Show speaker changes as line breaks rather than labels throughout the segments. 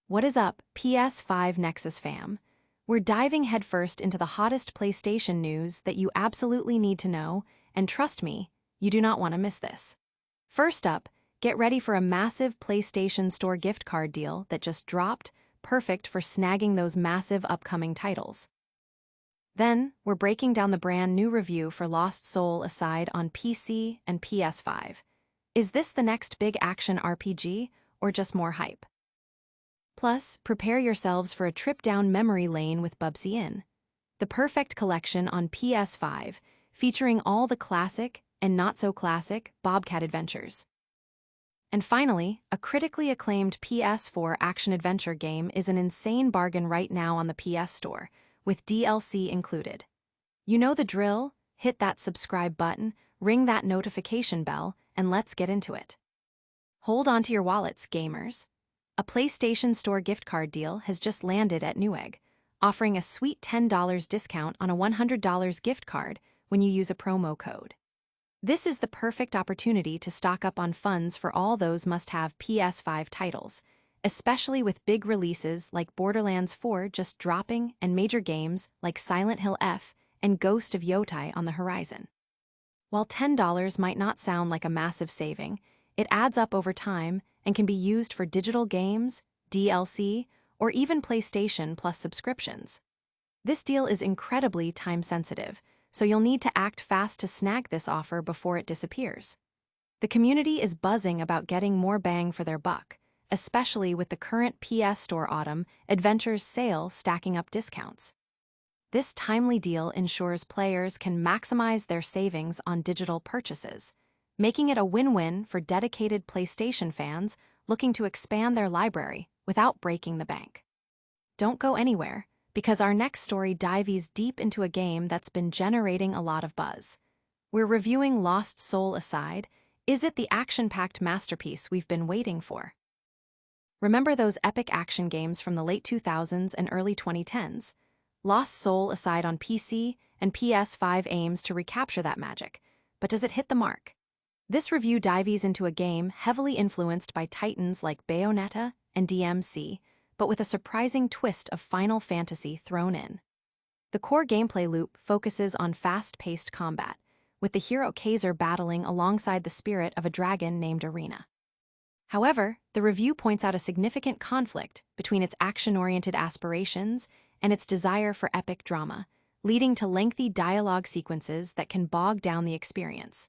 What is up, PS5 Nexus fam? We're diving headfirst into the hottest PlayStation news that you absolutely need to know, and trust me, you do not want to miss this. First up, get ready for a massive PlayStation Store gift card deal that just dropped, perfect for snagging those massive upcoming titles. Then, we're breaking down the brand new review for Lost Soul Aside on PC and PS5. Is this the next big action RPG, or just more hype? Plus, prepare yourselves for a trip down memory lane with Bubsy In, the perfect collection on PS5, featuring all the classic and not-so-classic Bobcat adventures. And finally, a critically acclaimed PS4 action-adventure game is an insane bargain right now on the PS Store, with DLC included. You know the drill? Hit that subscribe button, ring that notification bell, and let's get into it. Hold on to your wallets, gamers. A PlayStation Store gift card deal has just landed at Newegg, offering a sweet $10 discount on a $100 gift card when you use a promo code. This is the perfect opportunity to stock up on funds for all those must-have PS5 titles, especially with big releases like Borderlands 4 just dropping and major games like Silent Hill F and Ghost of Yotai on the horizon. While $10 might not sound like a massive saving, it adds up over time and can be used for digital games, DLC, or even PlayStation Plus subscriptions. This deal is incredibly time-sensitive, so you'll need to act fast to snag this offer before it disappears. The community is buzzing about getting more bang for their buck, especially with the current PS Store Autumn Adventures sale stacking up discounts. This timely deal ensures players can maximize their savings on digital purchases, making it a win-win for dedicated PlayStation fans looking to expand their library without breaking the bank. Don't go anywhere, because our next story dives deep into a game that's been generating a lot of buzz. We're reviewing Lost Soul Aside. Is it the action-packed masterpiece we've been waiting for? Remember those epic action games from the late 2000s and early 2010s? Lost Soul Aside on PC and PS5 aims to recapture that magic, but does it hit the mark? This review dives into a game heavily influenced by titans like Bayonetta and DMC, but with a surprising twist of Final Fantasy thrown in. The core gameplay loop focuses on fast-paced combat, with the hero Kaiser battling alongside the spirit of a dragon named Arena. However, the review points out a significant conflict between its action-oriented aspirations and its desire for epic drama, leading to lengthy dialogue sequences that can bog down the experience.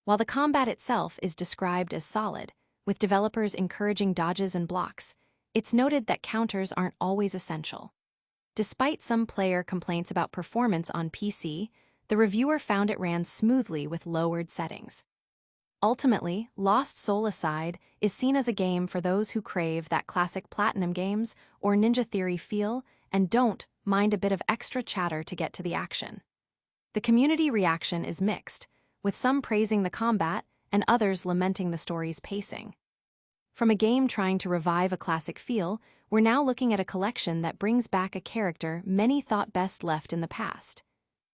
While the combat itself is described as solid, with developers encouraging dodges and blocks, it's noted that counters aren't always essential. Despite some player complaints about performance on PC, the reviewer found it ran smoothly with lowered settings. Ultimately, Lost Soul Aside is seen as a game for those who crave that classic Platinum Games or Ninja Theory feel and don't mind a bit of extra chatter to get to the action. The community reaction is mixed, with some praising the combat and others lamenting the story's pacing. From a game trying to revive a classic feel, we're now looking at a collection that brings back a character many thought best left in the past.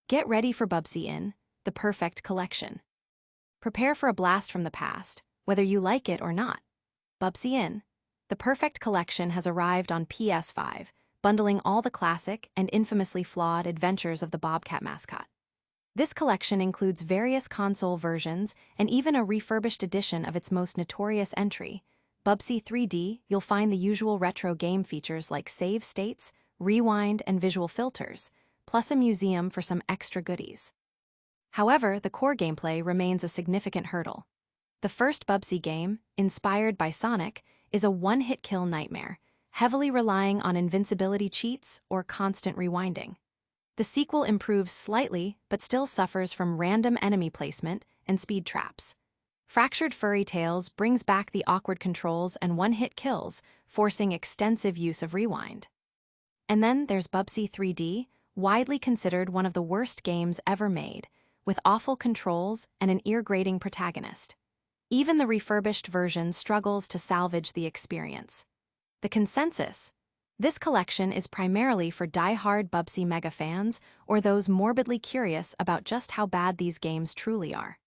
Get ready for Bubsy In, the perfect collection. Prepare for a blast from the past, whether you like it or not. Bubsy In, the perfect collection has arrived on PS5, bundling all the classic and infamously flawed adventures of the Bobcat mascot. This collection includes various console versions and even a refurbished edition of its most notorious entry, Bubsy 3D. You'll find the usual retro game features like save states, rewind, and visual filters, plus a museum for some extra goodies. However, the core gameplay remains a significant hurdle. The first Bubsy game, inspired by Sonic, is a one-hit kill nightmare, heavily relying on invincibility cheats or constant rewinding. The sequel improves slightly, but still suffers from random enemy placement and speed traps. Fractured Furry Tales brings back the awkward controls and one-hit kills, forcing extensive use of rewind. And then there's Bubsy 3D, widely considered one of the worst games ever made, with awful controls and an ear-grating protagonist. Even the refurbished version struggles to salvage the experience. The consensus: this collection is primarily for die-hard Bubsy mega fans or those morbidly curious about just how bad these games truly are.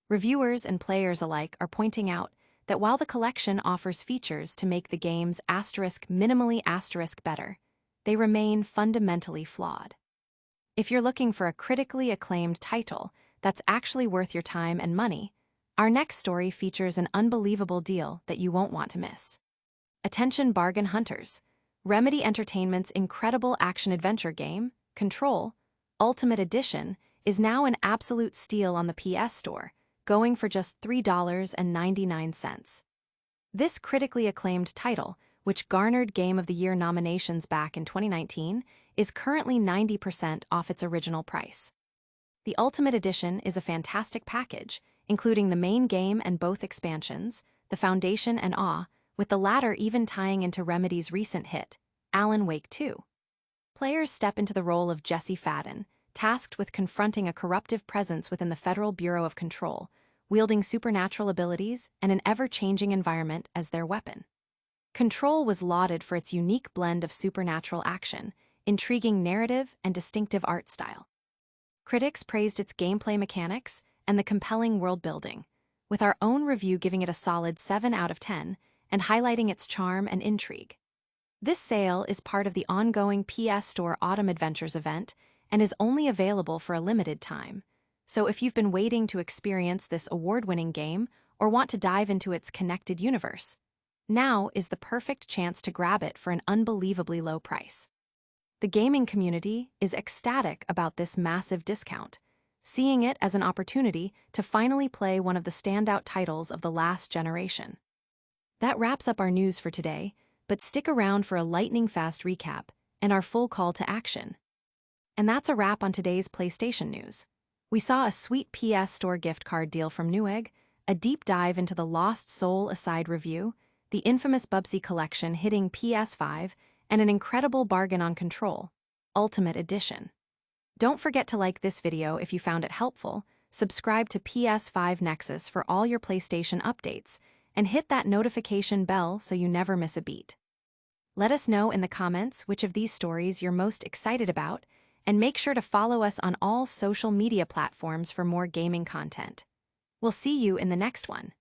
Reviewers and players alike are pointing out that while the collection offers features to make the games minimally better, they remain fundamentally flawed. If you're looking for a critically acclaimed title that's actually worth your time and money, our next story features an unbelievable deal that you won't want to miss. Attention bargain hunters! Remedy Entertainment's incredible action-adventure game, Control, Ultimate Edition, is now an absolute steal on the PS Store, going for just $3.99. This critically acclaimed title, which garnered Game of the Year nominations back in 2019, is currently 90% off its original price. The Ultimate Edition is a fantastic package, including the main game and both expansions, the Foundation and Awe, with the latter even tying into Remedy's recent hit, Alan Wake 2. Players step into the role of Jesse Fadden, tasked with confronting a corruptive presence within the Federal Bureau of Control, wielding supernatural abilities and an ever-changing environment as their weapon. Control was lauded for its unique blend of supernatural action, intriguing narrative, and distinctive art style. Critics praised its gameplay mechanics and the compelling world-building, with our own review giving it a solid 7 out of 10 and highlighting its charm and intrigue. This sale is part of the ongoing PS Store Autumn Adventures event and is only available for a limited time. So if you've been waiting to experience this award-winning game or want to dive into its connected universe, now is the perfect chance to grab it for an unbelievably low price. The gaming community is ecstatic about this massive discount, seeing it as an opportunity to finally play one of the standout titles of the last generation. That wraps up our news for today, but stick around for a lightning-fast recap and our full call to action. And that's a wrap on today's PlayStation news. We saw a sweet PS Store gift card deal from Newegg, a deep dive into the Lost Soul Aside review, the infamous Bubsy collection hitting PS5, and an incredible bargain on Control, Ultimate Edition. Don't forget to like this video if you found it helpful, subscribe to PS5 Nexus for all your PlayStation updates, and hit that notification bell so you never miss a beat. Let us know in the comments which of these stories you're most excited about, and make sure to follow us on all social media platforms for more gaming content. We'll see you in the next one.